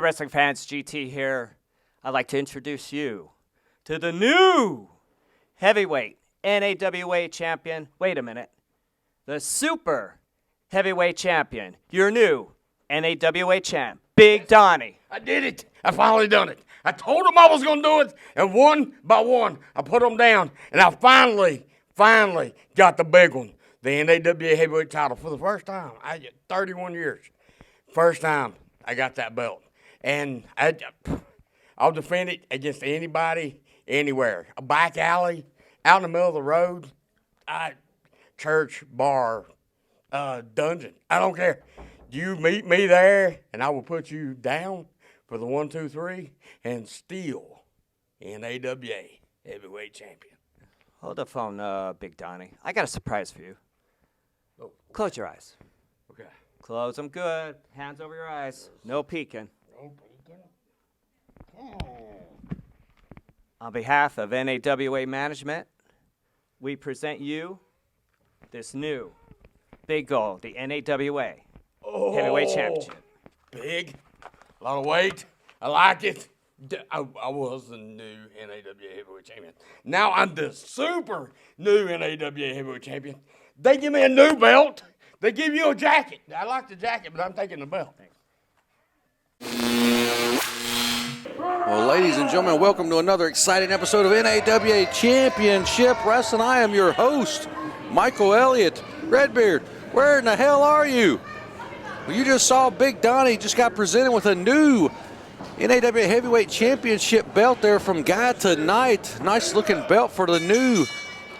wrestling fans, GT here. I'd like to introduce you to the new heavyweight NAWA champion. Wait a minute. The super heavyweight champion. Your new NAWA champ, Big Donnie. I did it. I finally done it. I told them I was going to do it, and one by one, I put them down, and I finally got the big one, the NAWA heavyweight title for the first time. 31 years. First time I got that belt. And I'll defend it against anybody, anywhere. A back alley, out in the middle of the road, church, bar, dungeon. I don't care. You meet me there, and I will put you down for the 1, 2, 3, and still NAWA heavyweight champion. Hold the phone, Big Donnie. I got a surprise for you. Oh. Close your eyes. Okay. Close them good. Hands over your eyes. No peeking. No peeking. On behalf of NAWA management, we present you this new big goal, the NAWA heavyweight championship. Big, a lot of weight. I like it. I was the new NAWA heavyweight champion. Now I'm the super new NAWA heavyweight champion. They give me a new belt. They give you a jacket. I like the jacket, but I'm taking the belt. Well, ladies and gentlemen, welcome to another exciting episode of NAWA Championship Wrestling. I am your host, Michael Elliott. Redbeard, where in the hell are you? Well, you just saw Big Donnie just got presented with a new NAWA Heavyweight Championship belt there from Guy Tonight. Nice looking belt for the new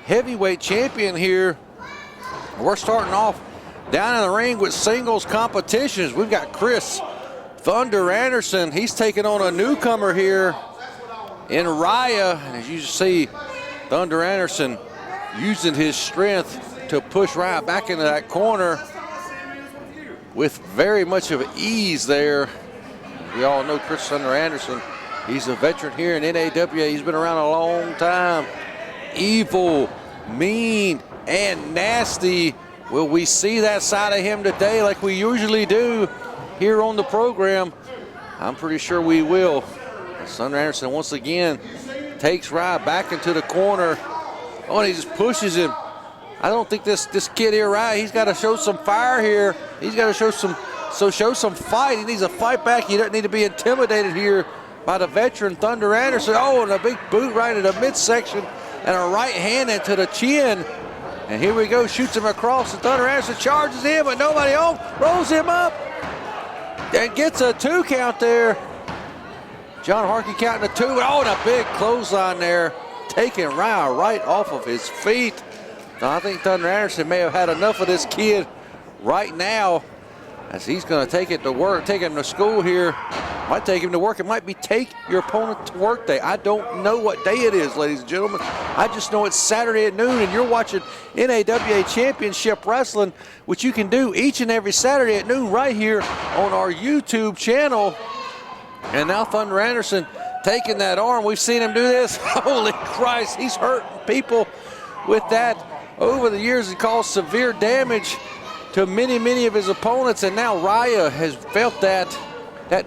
heavyweight champion here. We're starting off down in the ring with singles competitions. We've got Chris Thunder Anderson. He's taking on a newcomer here in Raya. And as you see, Thunder Anderson using his strength to push Raya back into that corner with very much of ease there. We all know Chris Thunder Anderson. He's a veteran here in NAWA. He's been around a long time. Evil, mean, and nasty. Will we see that side of him today like we usually do here on the program? I'm pretty sure we will. Thunder Anderson once again takes Rye back into the corner. Oh, and he just pushes him. I don't think this kid here, Rye, he's got to show some fire here. He's got to show some fight. He needs to fight back. He doesn't need to be intimidated here by the veteran Thunder Anderson. Oh, and a big boot right in the midsection and a right hand into the chin. And here we go, shoots him across, and Thunder Anderson charges him, but nobody home, rolls him up, and gets a 2 count there. John Harkey counting a 2, and a big clothesline there, taking Rye right off of his feet. Now, I think Thunder Anderson may have had enough of this kid right now, as he's going to take it to work, take him to school here. Might take him to work. It might be take your opponent to work day. I don't know what day it is, ladies and gentlemen. I just know it's Saturday at noon, and you're watching NAWA Championship Wrestling, which you can do each and every Saturday at noon right here on our YouTube channel. And now Thunder Anderson taking that arm. We've seen him do this. Holy Christ, he's hurting people with that. Over the years, he caused severe damage to many of his opponents, and now Raya has felt that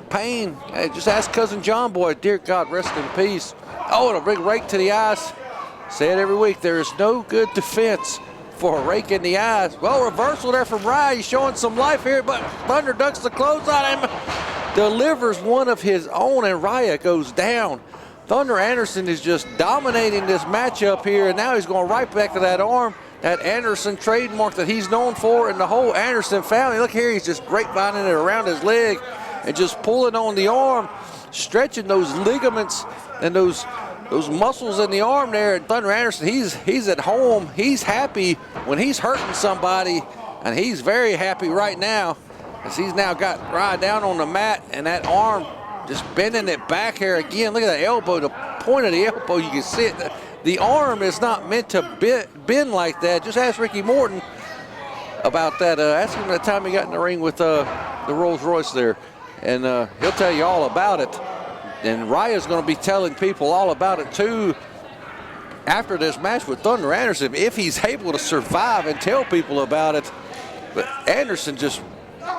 pain. Hey, just ask Cousin John Boy, dear God, rest in peace. Oh, and a big rake to the eyes. Say it every week, there is no good defense for a rake in the eyes. Well, reversal there from Raya. He's showing some life here, but Thunder ducks the clothes on him, delivers one of his own, and Raya goes down. Thunder Anderson is just dominating this matchup here, and now he's going right back to that arm, that Anderson trademark that he's known for, and the whole Anderson family. Look here, he's just grapevining it around his leg and just pulling on the arm, stretching those ligaments and those muscles in the arm there. And Thunder Anderson, he's at home. He's happy when he's hurting somebody, and he's very happy right now as he's now got Rye down on the mat, and that arm just bending it back here again. Look at that elbow, the point of the elbow, you can see it. The arm is not meant to bend like that. Just ask Ricky Morton about that. Ask him the time he got in the ring with the Rolls Royce there. And he'll tell you all about it. And Raya's going to be telling people all about it too after this match with Thunder Anderson, if he's able to survive and tell people about it. But Anderson just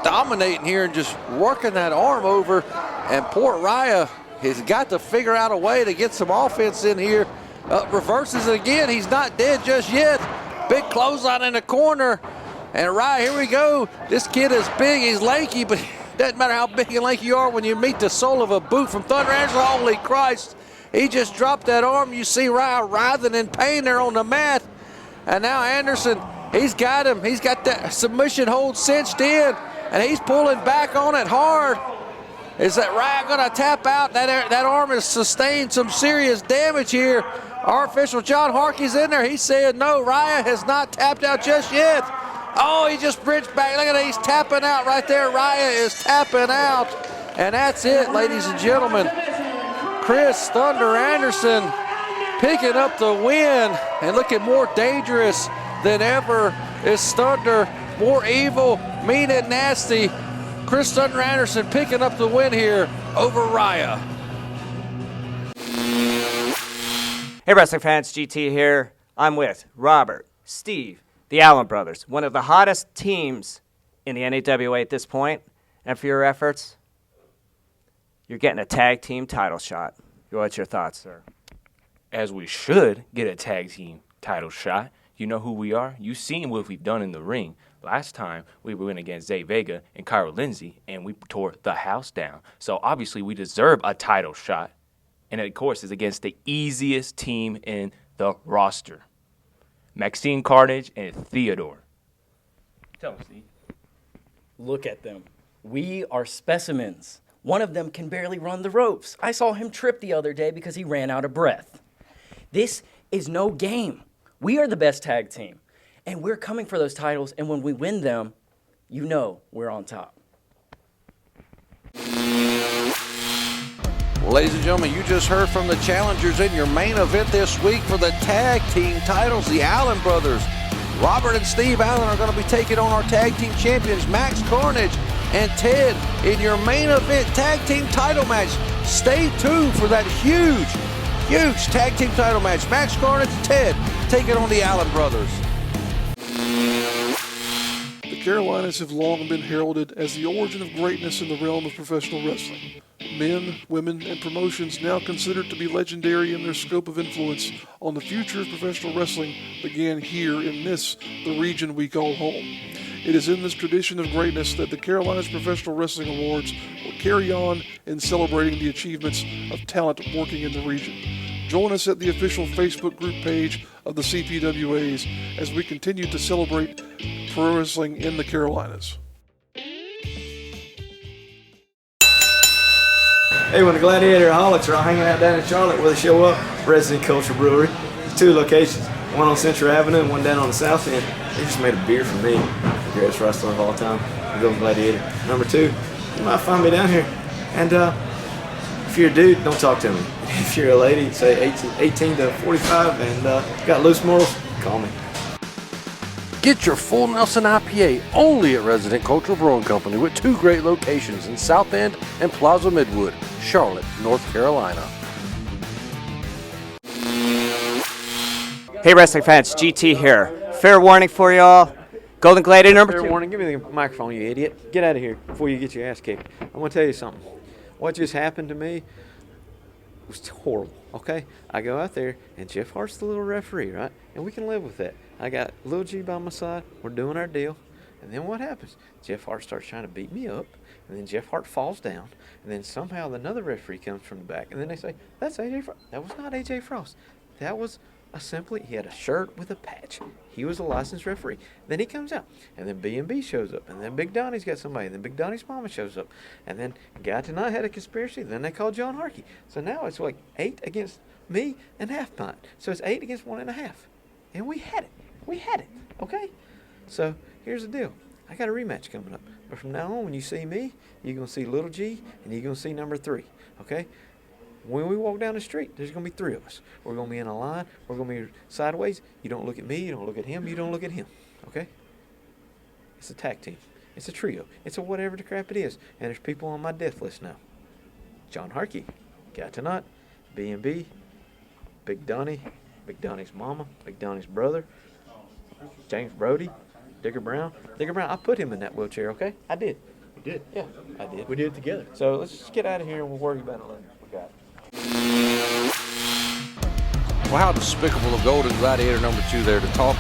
dominating here and just working that arm over. And poor Raya has got to figure out a way to get some offense in here. Reverses it again. He's not dead just yet. Big clothesline in the corner. And Raya, here we go. This kid is big, he's lanky, but it doesn't matter how big and lanky you are when you meet the sole of a boot from Thunder Anderson. Holy Christ. He just dropped that arm. You see Raya writhing in pain there on the mat. And now Anderson, he's got him. He's got that submission hold cinched in, and he's pulling back on it hard. Is that Raya going to tap out? That arm has sustained some serious damage here. Our official John Harkey's in there. He's saying no, Raya has not tapped out just yet. Oh, he just bridged back. Look at that, he's tapping out right there. Raya is tapping out. And that's it, ladies and gentlemen. Chris Thunder Anderson picking up the win and looking more dangerous than ever. Is Thunder, more evil, mean and nasty. Chris Thunder Anderson picking up the win here over Raya. Hey wrestling fans, GT here. I'm with Robert, Steve, the Allen brothers, one of the hottest teams in the NAWA at this point. And for your efforts, you're getting a tag team title shot. What's your thoughts, sir? As we should get a tag team title shot. You know who we are. You've seen what we've done in the ring. Last time we went against Zay Vega and Kyra Lindsay, and we tore the house down. So obviously we deserve a title shot. And of course, it's against the easiest team in the roster. Maxine Carnage and Theodore. Tell me, Steve. Look at them. We are specimens. One of them can barely run the ropes. I saw him trip the other day because he ran out of breath. This is no game. We are the best tag team, and we're coming for those titles, and when we win them, you know we're on top. Well, ladies and gentlemen, you just heard from the challengers in your main event this week for the tag team titles, the Allen brothers. Robert and Steve Allen are going to be taking on our tag team champions, Max Carnage and Ted, in your main event tag team title match. Stay tuned for that huge tag team title match. Max Carnage and Ted taking on the Allen brothers. The Carolinas have long been heralded as the origin of greatness in the realm of professional wrestling. Men, women, and promotions now considered to be legendary in their scope of influence on the future of professional wrestling began here in this, the region we call home. It is in this tradition of greatness that the Carolinas Professional Wrestling Awards will carry on in celebrating the achievements of talent working in the region. Join us at the official Facebook group page of the CPWAs as we continue to celebrate pro wrestling in the Carolinas. Hey, when the Gladiator Holics are all hanging out down in Charlotte where they show up, Resident Culture Brewery. There's two locations, one on Central Avenue and one down on the south end. They just made a beer for me, the greatest wrestler of all time, the Golden Gladiator. Number two, you might find me down here. And if you're a dude, don't talk to me. If you're a lady, say 18 to 45 and got loose morals, call me. Get your full Nelson IPA only at Resident Culture Brewing Company with two great locations in South End and Plaza Midwood, Charlotte, North Carolina. Hey wrestling fans, GT here. Fair warning for y'all. Golden Gladiator number 2. Fair warning, give me the microphone, you idiot. Get out of here before you get your ass kicked. I'm going to tell you something. What just happened to me was horrible, okay? I go out there, and Jeff Hart's the little referee, right? And we can live with that. I got Lil G by my side. We're doing our deal. And then what happens? Jeff Hart starts trying to beat me up, and then Jeff Hart falls down, and then somehow another referee comes from the back, and then they say, that's AJ Frost. That was not AJ Frost. That was he had a shirt with a patch. He was a licensed referee. Then he comes out, and then B&B shows up, and then Big Donnie's got somebody, and then Big Donnie's mama shows up, and then Guy Tonight had a conspiracy. Then they called John Harkey. So now it's like 8 against me and half pint. So it's 8 against 1.5. And we had it, okay? So here's the deal. I got a rematch coming up. But from now on, when you see me, you're going to see Little G, and you're going to see number 3, okay? When we walk down the street, there's going to be 3 of us. We're going to be in a line. We're going to be sideways. You don't look at me. You don't look at him. You don't look at him, okay? It's a tag team. It's a trio. It's a whatever the crap it is. And there's people on my death list now. John Harkey, Guy Tonight, B&B, Big Donnie, Big Donnie's mama, Big Donnie's brother, James Brody, Digger Brown. Digger Brown, I put him in that wheelchair, okay? I did. did. Yeah, I did. We did it together. So let's just get out of here and we'll worry about it later. We got it. Well, how despicable of Golden Gladiator number 2 there to talk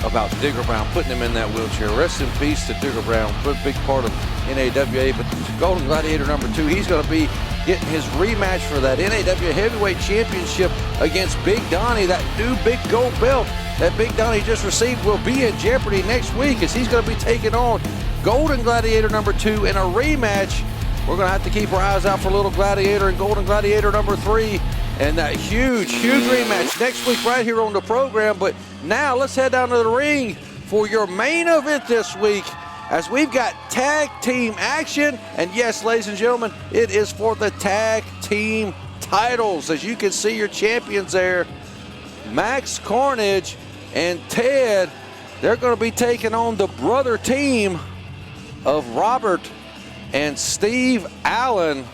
about Digger Brown, putting him in that wheelchair. Rest in peace to Digger Brown, a big part of NAWA, but Golden Gladiator number 2, he's going to be getting his rematch for that NAWA Heavyweight Championship against Big Donnie, that new big gold belt that Big Donnie just received will be in jeopardy next week as he's going to be taking on Golden Gladiator number 2 in a rematch. We're going to have to keep our eyes out for Little Gladiator and Golden Gladiator number 3 and that huge rematch next week right here on the program. But now let's head down to the ring for your main event this week as we've got tag team action. And yes, ladies and gentlemen, it is for the tag team titles. As you can see your champions there, Max Carnage and Ted, they're going to be taking on the brother team of Robert and Steve Allen.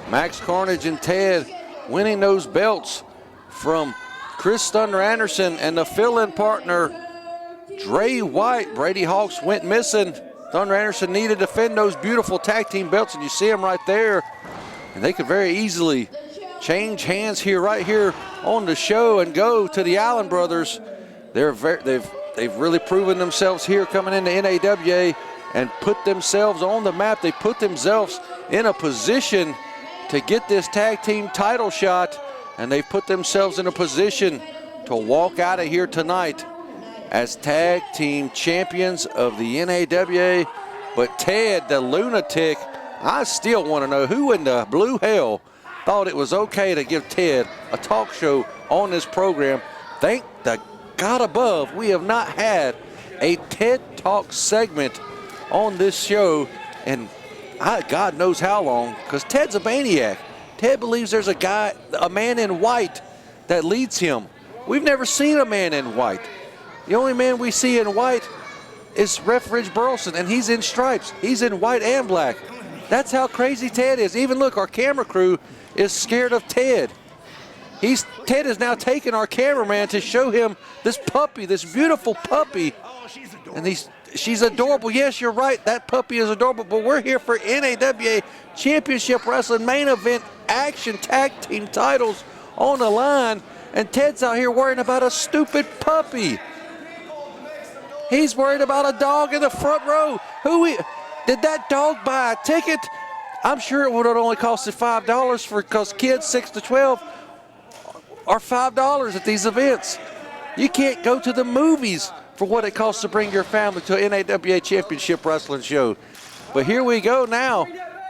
Max Carnage and Ted winning those belts from Chris Thunder Anderson and the fill-in partner, Dre White. Brady Hawks went missing. Thunder Anderson needed to defend those beautiful tag team belts, and you see them right there. And they could very easily change hands here, right here on the show and go to the Allen brothers. They've really proven themselves here coming into NAWA and put themselves on the map. They put themselves in a position to get this tag team title shot, and they've put themselves in a position to walk out of here tonight as tag team champions of the NAWA. But Ted, the lunatic, I still want to know who in the blue hell thought it was okay to give Ted a talk show on this program. Thank the God above, we have not had a TED Talk segment on this show in God knows how long, because Ted's a maniac. Ted believes there's a man in white that leads him. We've never seen a man in white. The only man we see in white is Ref Ridge Burleson, and he's in stripes. He's in white and black. That's how crazy Ted is. Even look, our camera crew is scared of Ted. Ted has now taken our cameraman to show him this puppy, this beautiful puppy. And she's adorable. Yes, you're right. That puppy is adorable. But we're here for NAWA Championship Wrestling main event action tag team titles on the line. And Ted's out here worrying about a stupid puppy. He's worried about a dog in the front row. Did that dog buy a ticket? I'm sure it would have only costed $5 because kids 6 to 12 are $5 at these events. You can't go to the movies for what it costs to bring your family to an NAWA Championship Wrestling show. But here we go now.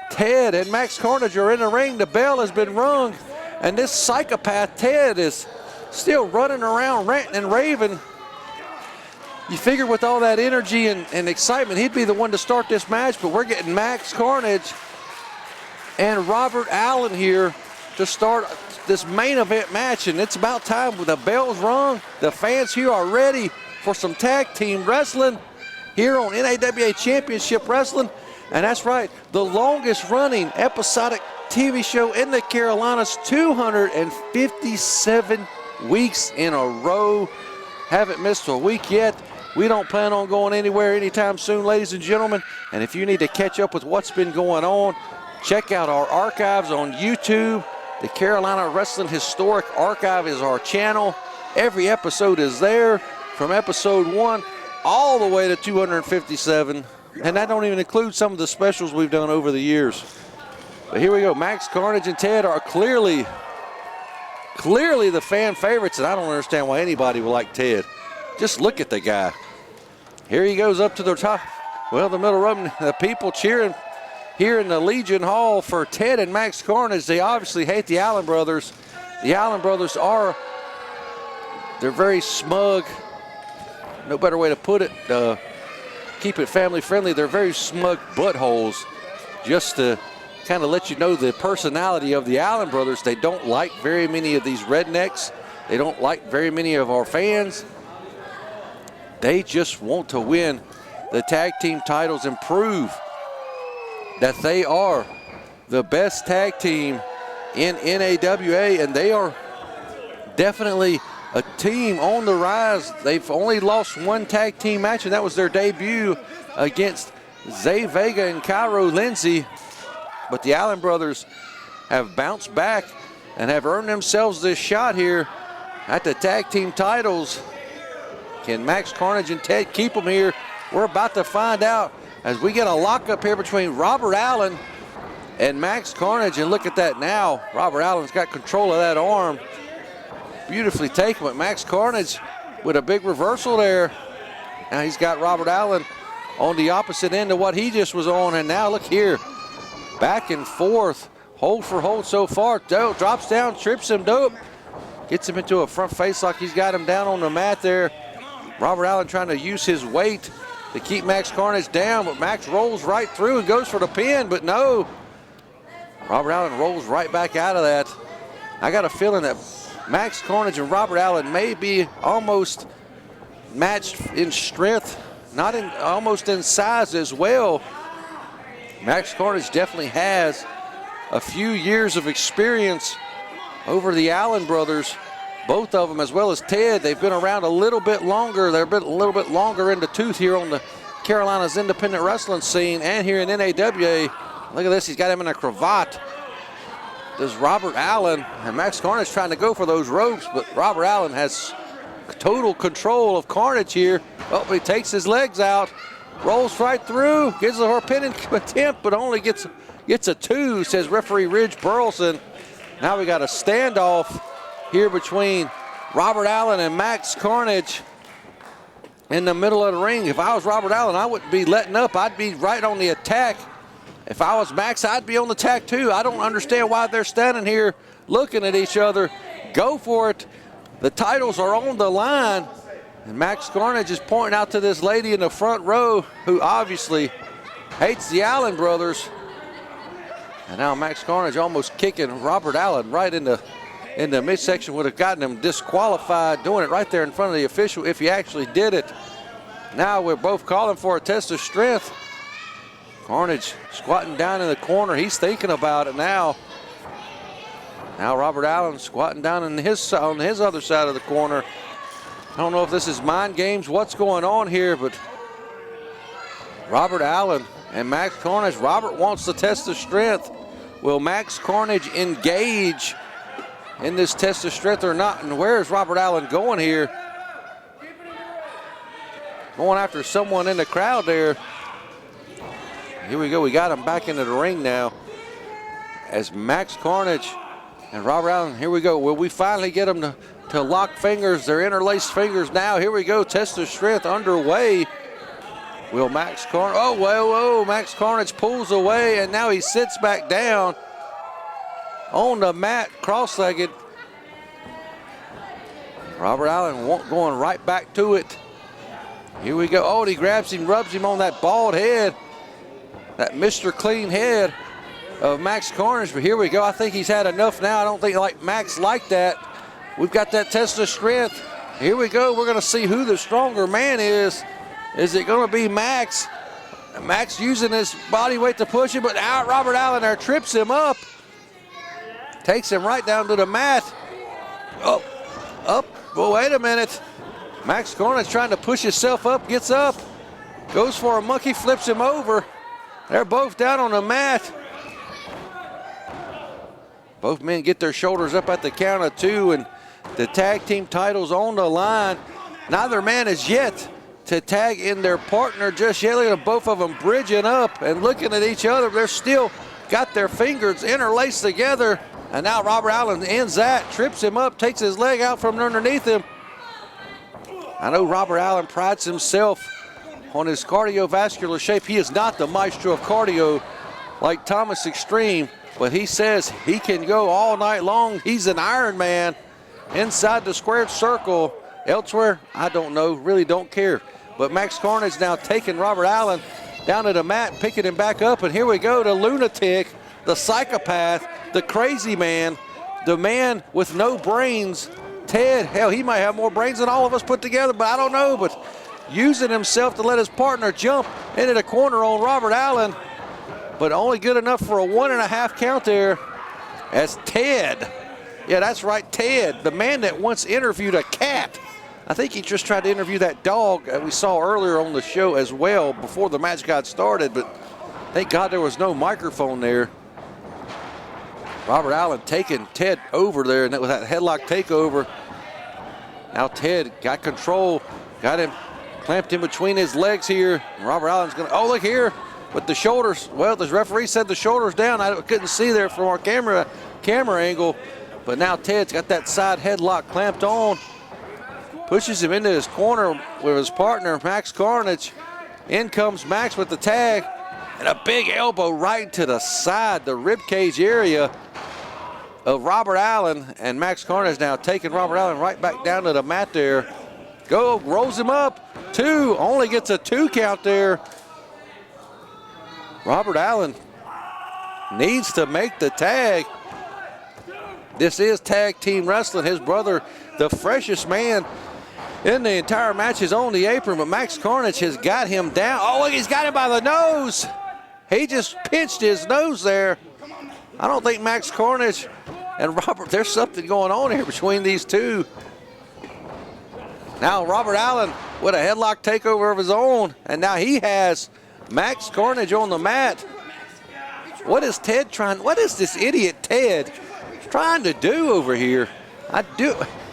Ted and Max Carnage are in the ring. The bell has been rung, and this psychopath Ted is still running around ranting and raving. You figure with all that energy and excitement, he'd be the one to start this match, but we're getting Max Carnage and Robert Allen here to start this main event match, and it's about time. With the bell's rung, the fans here are ready for some tag team wrestling here on NAWA Championship Wrestling. And that's right, the longest running episodic TV show in the Carolinas, 257 weeks in a row. Haven't missed a week yet. We don't plan on going anywhere anytime soon, ladies and gentlemen. And if you need to catch up with what's been going on, check out our archives on YouTube. The Carolina Wrestling Historic Archive is our channel. Every episode is there, from episode 1 all the way to 257. And that don't even include some of the specials we've done over the years. But here we go. Max Carnage and Ted are clearly the fan favorites, and I don't understand why anybody would like Ted. Just look at the guy. Here he goes up to the top. Well, the middle row, the people cheering here in the Legion Hall for Ted and Max Carnage. They obviously hate the Allen brothers. The Allen brothers they're very smug. No better way to put it. Keep it family friendly. They're very smug buttholes. Just to kind of let you know the personality of the Allen brothers. They don't like very many of these rednecks. They don't like very many of our fans. They just want to win the tag team titles and prove that they are the best tag team in NAWA, and they are definitely a team on the rise. They've only lost one tag team match, and that was their debut against Zay Vega and Cairo Lindsay. But the Allen brothers have bounced back and have earned themselves this shot here at the tag team titles. Can Max Carnage and Ted keep them here? We're about to find out as we get a lockup here between Robert Allen and Max Carnage. And look at that now. Robert Allen's got control of that arm. Beautifully taken, but Max Carnage with a big reversal there. Now he's got Robert Allen on the opposite end of what he just was on. And now look here, back and forth, hold for hold so far. Dope drops down, trips him. Dope gets him into a front face like he's got him down on the mat there. Robert Allen trying to use his weight to keep Max Carnage down, but Max rolls right through and goes for the pin, but no. Robert Allen rolls right back out of that. I got a feeling that Max Carnage and Robert Allen may be almost matched in strength, not in almost in size as well. Max Carnage definitely has a few years of experience over the Allen brothers. Both of them, as well as Ted, they've been around a little bit longer. They've been a little bit longer in the tooth here on the Carolina's independent wrestling scene and here in NAWA. Look at this, he's got him in a cravat. There's Robert Allen, and Max Carnage trying to go for those ropes, but Robert Allen has total control of Carnage here. Oh, but he takes his legs out, rolls right through, gets a pin attempt, but only gets a 2, says referee Ridge Burleson. Now we got a standoff here between Robert Allen and Max Carnage in the middle of the ring. If I was Robert Allen, I wouldn't be letting up. I'd be right on the attack. If I was Max, I'd be on the attack too. I don't understand why they're standing here looking at each other. Go for it. The titles are on the line. And Max Carnage is pointing out to this lady in the front row who obviously hates the Allen brothers. And now Max Carnage almost kicking Robert Allen right in the midsection, would have gotten him disqualified, doing it right there in front of the official if he actually did it. Now we're both calling for a test of strength. Carnage squatting down in the corner. He's thinking about it now. Now Robert Allen squatting down on his other side of the corner. I don't know if this is mind games, what's going on here, but Robert Allen and Max Carnage. Robert wants to test of strength. Will Max Carnage engage in this test of strength or not? And where is Robert Allen going here? Going after someone in the crowd there. Here we go, we got him back into the ring now as Max Carnage and Robert Allen. Here we go, will we finally get them to lock fingers, their interlaced fingers now? Here we go, test of strength underway. Will Max Carnage, oh, whoa, Max Carnage pulls away and now he sits back down on the mat, cross-legged. Robert Allen going right back to it. Here we go. Oh, and he grabs him, rubs him on that bald head, that Mr. Clean head of Max Carnage. But here we go. I think he's had enough now. I don't think Max liked that. We've got that test of strength. Here we go. We're going to see who the stronger man is. Is it going to be Max? Max using his body weight to push him, but out Robert Allen there trips him up. Takes him right down to the mat. Oh, up. Well, wait a minute. Max Carnage trying to push himself up, gets up, goes for a monkey, flips him over. They're both down on the mat. Both men get their shoulders up at the count of 2, and the tag team titles on the line. Neither man is yet to tag in their partner just yet. Look at both of them bridging up and looking at each other. They're still got their fingers interlaced together. And now Robert Allen ends that, trips him up, takes his leg out from underneath him. I know Robert Allen prides himself on his cardiovascular shape. He is not the maestro of cardio like Thomas Extreme, but he says he can go all night long. He's an Iron Man inside the squared circle. Elsewhere, I don't know, really don't care. But Max Carnage now taking Robert Allen down to the mat, picking him back up, and here we go, the lunatic, the psychopath, the crazy man, the man with no brains, Ted. Hell, he might have more brains than all of us put together, but I don't know, but using himself to let his partner jump into the corner on Robert Allen, but only good enough for a 1.5 count there as Ted. Yeah, that's right, Ted, the man that once interviewed a cat I think he just tried to interview that dog that we saw earlier on the show as well before the match got started, but thank God there was no microphone there. Robert Allen taking Ted over there, and with that headlock takeover. Now Ted got control, got him clamped in between his legs here. Robert Allen's gonna, oh, look here, with the shoulders. Well, the referee said the shoulders down. I couldn't see there from our camera angle, but now Ted's got that side headlock clamped on. Pushes him into his corner with his partner, Max Carnage. In comes Max with the tag, and a big elbow right to the side, the rib cage area of Robert Allen. And Max Carnage now taking Robert Allen right back down to the mat there. Go, rolls him up. 2, only gets a 2 count there. Robert Allen needs to make the tag. This is tag team wrestling. His brother, the freshest man in the entire match, is on the apron, but Max Carnage has got him down. Oh, look, he's got him by the nose. He just pinched his nose there. I don't think Max Carnage and Robert, there's something going on here between these two. Now Robert Allen with a headlock takeover of his own, and now he has Max Carnage on the mat. What is Ted trying, what is this idiot Ted trying to do over here?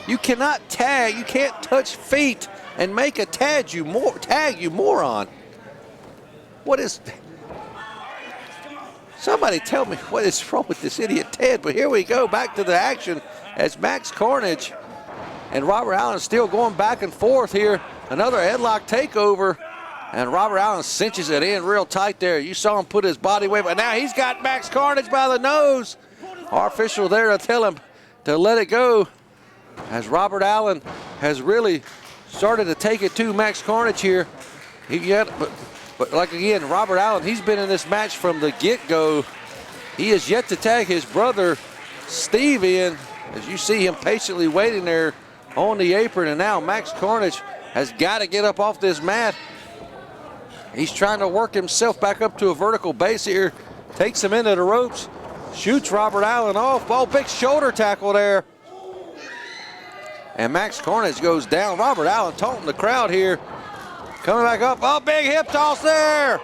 You cannot tag, you can't touch feet and make a tag, you moron. What is, somebody tell me what is wrong with this idiot Ted. But here we go, back to the action as Max Carnage and Robert Allen still going back and forth here. Another headlock takeover, and Robert Allen cinches it in real tight there. You saw him put his body weight, but now he's got Max Carnage by the nose. Our official there to tell him to let it go, as Robert Allen has really started to take it to Max Carnage here. But like again, Robert Allen, he's been in this match from the get-go. He has yet to tag his brother Steve in, as you see him patiently waiting there on the apron. And now Max Carnage has got to get up off this mat. He's trying to work himself back up to a vertical base here. Takes him into the ropes, shoots Robert Allen off. Oh, big shoulder tackle there. And Max Carnage goes down. Robert Allen taunting the crowd here. Coming back up. Oh, big hip toss there.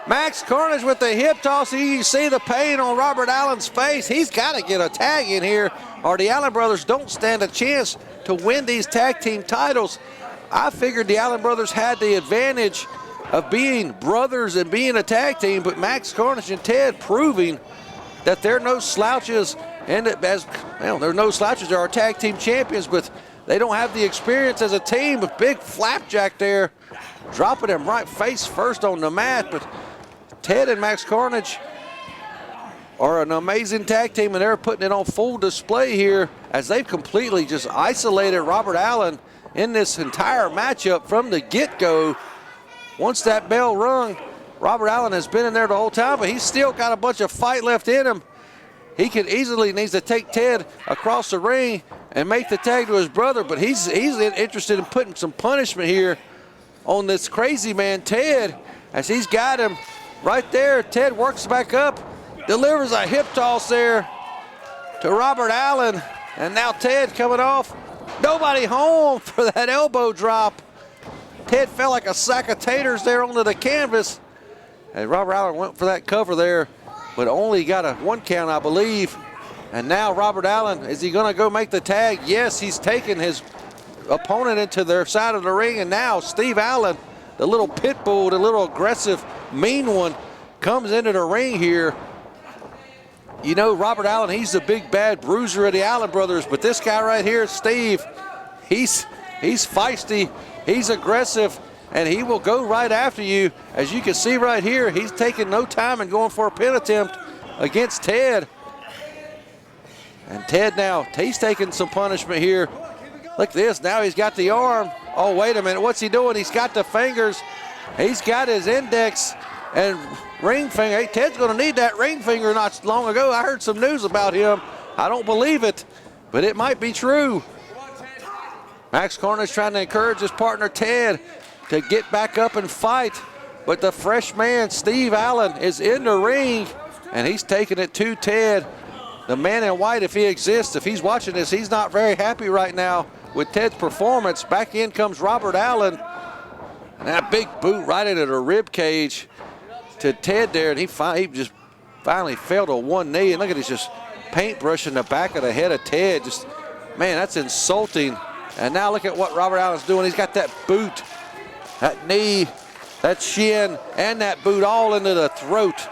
Max Carnage with the hip toss. You see the pain on Robert Allen's face. He's got to get a tag in here, or the Allen brothers don't stand a chance to win these tag team titles. I figured the Allen brothers had the advantage of being brothers and being a tag team, but Max Carnage and Ted proving that they're no slouches, and as well, they're no slouches. They're our tag team champions, but they don't have the experience as a team. But big flapjack there, dropping him right face first on the mat. But Ted and Max Carnage are an amazing tag team, and they're putting it on full display here as they've completely just isolated Robert Allen in this entire matchup from the get-go. Once that bell rung, Robert Allen has been in there the whole time, but he's still got a bunch of fight left in him. He could easily needs to take Ted across the ring and make the tag to his brother, but he's interested in putting some punishment here on this crazy man Ted, as he's got him right there. Ted works back up, delivers a hip toss there to Robert Allen, and now Ted coming off. Nobody home for that elbow drop. Ted fell like a sack of taters there onto the canvas, and Robert Allen went for that cover there, but only got a 1 count, I believe. And now Robert Allen, is he gonna go make the tag? Yes, he's taken his opponent into their side of the ring, and now Steve Allen, the little pit bull, the little aggressive, mean one, comes into the ring here. You know, Robert Allen, he's the big bad bruiser of the Allen brothers, but this guy right here, Steve, he's feisty, he's aggressive, and he will go right after you. As you can see right here, he's taking no time and going for a pin attempt against Ted. And Ted now, he's taking some punishment here. Look at this, now he's got the arm. Oh, wait a minute, what's he doing? He's got the fingers. He's got his index and ring finger. Hey, Ted's gonna need that ring finger not long ago. I heard some news about him. I don't believe it, but it might be true. Max Carnage trying to encourage his partner Ted to get back up and fight, but the fresh man, Steve Allen, is in the ring, and he's taking it to Ted. The man in white, if he exists, if he's watching this, he's not very happy right now with Ted's performance. Back in comes Robert Allen. And that big boot right into the rib cage to Ted there, and he just finally fell to one knee. And look at this, just paintbrushing the back of the head of Ted. Just, man, that's insulting. And now look at what Robert Allen's doing. He's got that boot, that knee, that shin, and that boot all into the throat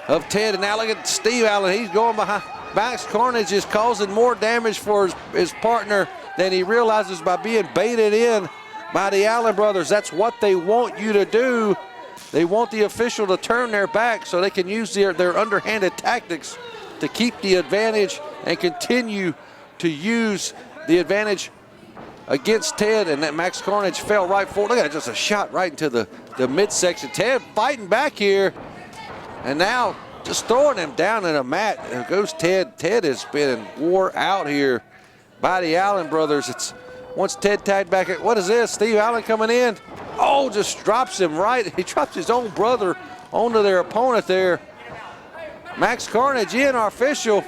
of Ted. And now look at Steve Allen. He's going behind. Max Carnage is causing more damage for his partner than he realizes by being baited in by the Allen brothers. That's what they want you to do. They want the official to turn their back so they can use their underhanded tactics to keep the advantage and continue to use the advantage against Ted. And that Max Carnage fell right forward. Look at it, just a shot right into the midsection. Ted fighting back here, and now just throwing him down in a mat. There goes Ted. Ted has been wore out here by the Allen brothers. It's once Ted tagged back at, what is this? Steve Allen coming in. Oh, just drops him right. He drops his own brother onto their opponent there. Max Carnage in, our official,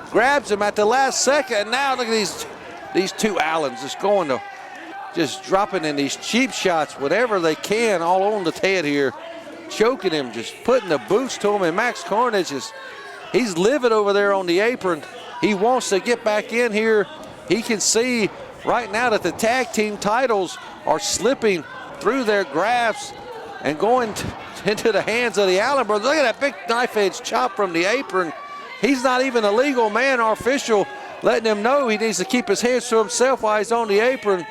grabs him at the last second. And now look at these two Allens just dropping in these cheap shots, whatever they can, all on the Ted here. Choking him, just putting the boots to him. And Max Carnage he's livid over there on the apron. He wants to get back in here. He can see right now that the tag team titles are slipping through their grasp and going into the hands of the Allen brothers. Look at that big knife edge chop from the apron. He's not even a legal man. Our official letting him know he needs to keep his hands to himself while he's on the apron.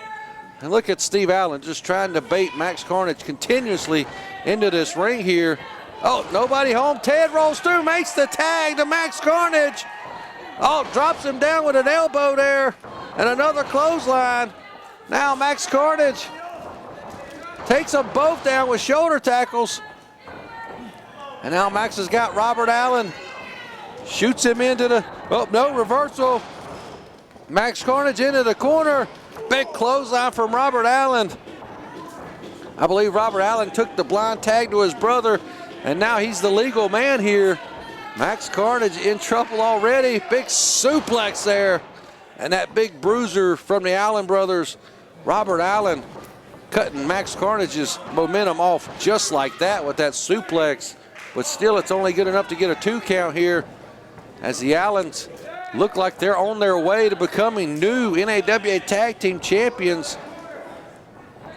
And look at Steve Allen just trying to bait Max Carnage continuously into this ring here. Oh, nobody home. Ted rolls through, makes the tag to Max Carnage. Oh, drops him down with an elbow there and another clothesline. Now Max Carnage takes them both down with shoulder tackles. And now Max has got Robert Allen. Shoots him into the, oh, no, reversal. Max Carnage into the corner. Big clothesline from Robert Allen. I believe Robert Allen took the blind tag to his brother, and now he's the legal man here. Max Carnage in trouble already. Big suplex there. And that big bruiser from the Allen brothers, Robert Allen, cutting Max Carnage's momentum off just like that with that suplex. But still, it's only good enough to get a 2 count here as the Allens look like they're on their way to becoming new NAWA Tag Team Champions.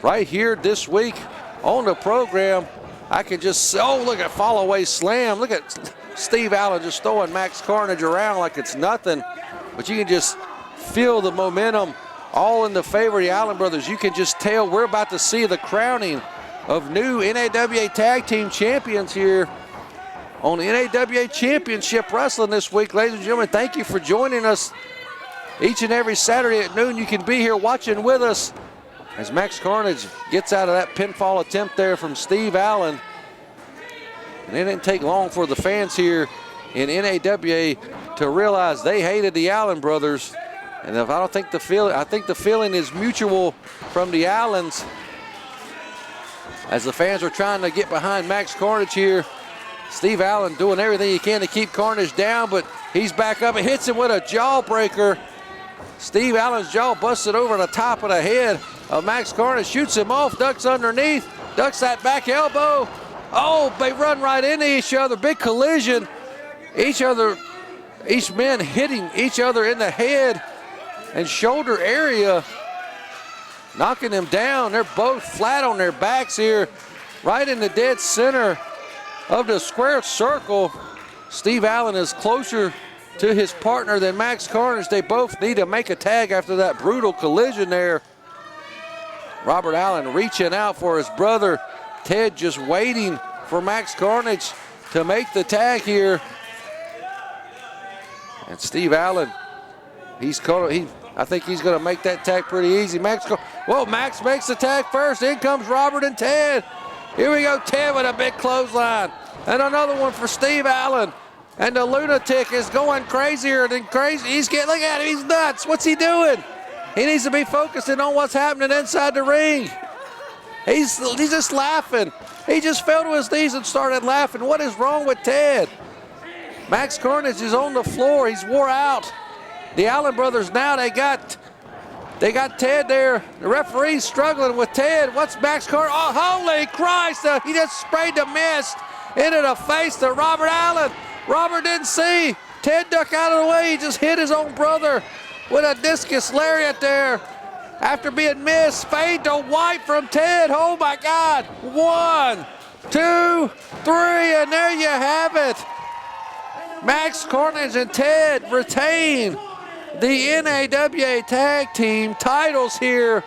Right here this week on the program, I can just, oh, look at fall away slam. Look at Steve Allen just throwing Max Carnage around like it's nothing. But you can just feel the momentum all in the favor of the Allen brothers. You can just tell we're about to see the crowning of new NAWA Tag Team Champions here on the NAWA Championship Wrestling this week. Ladies and gentlemen, thank you for joining us each and every Saturday at noon. You can be here watching with us as Max Carnage gets out of that pinfall attempt there from Steve Allen. And it didn't take long for the fans here in NAWA to realize they hated the Allen brothers. And if I think the feeling is mutual from the Allens as the fans are trying to get behind Max Carnage here. Steve Allen doing everything he can to keep Carnage down, but he's back up and hits him with a jawbreaker. Steve Allen's jaw busted over the top of the head of Max Carnage, shoots him off, ducks underneath, ducks that back elbow. Oh, they run right into each other, big collision. Each man hitting each other in the head and shoulder area, knocking them down. They're both flat on their backs here, right in the dead center of the square circle. Steve Allen is closer to his partner than Max Carnage. They both need to make a tag after that brutal collision there. Robert Allen reaching out for his brother. Ted just waiting for Max Carnage to make the tag here. And Steve Allen, I think he's going to make that tag pretty easy. Max makes the tag first. In comes Robert and Ted. Here we go, Ted with a big clothesline. And another one for Steve Allen. And the lunatic is going crazier than crazy. Look at him, he's nuts. What's he doing? He needs to be focusing on what's happening inside the ring. He's just laughing. He just fell to his knees and started laughing. What is wrong with Ted? Max Carnage is on the floor. He's wore out. The Allen brothers now, they got They got Ted there. The referee's struggling with Ted. What's Max Carnage? Oh, holy Christ. He just sprayed the mist into the face to Robert Allen. Robert didn't see. Ted ducked out of the way. He just hit his own brother with a discus lariat there. After being missed, fade to white from Ted. Oh my God. 1, 2, 3, and there you have it. Max Carnage and Ted retain the NAWA Tag Team titles here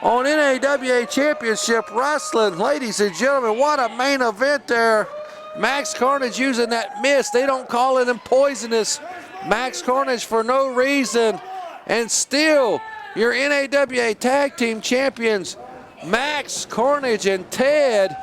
on NAWA Championship Wrestling. Ladies and gentlemen, what a main event there. Max Carnage using that mist. They don't call it poisonous. Max Carnage for no reason. And still, your NAWA Tag Team Champions, Max Carnage and Ted,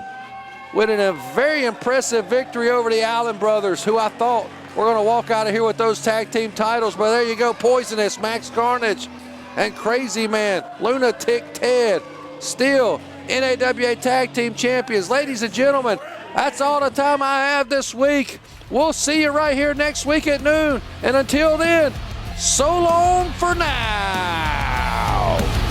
with a very impressive victory over the Allen brothers, who I thought were going to walk out of here with those tag team titles. But there you go, Poisonous, Max Carnage, and Crazy Man, Lunatic Ted, still NAWA Tag Team Champions. Ladies and gentlemen, that's all the time I have this week. We'll see you right here next week at noon. And until then, so long for now.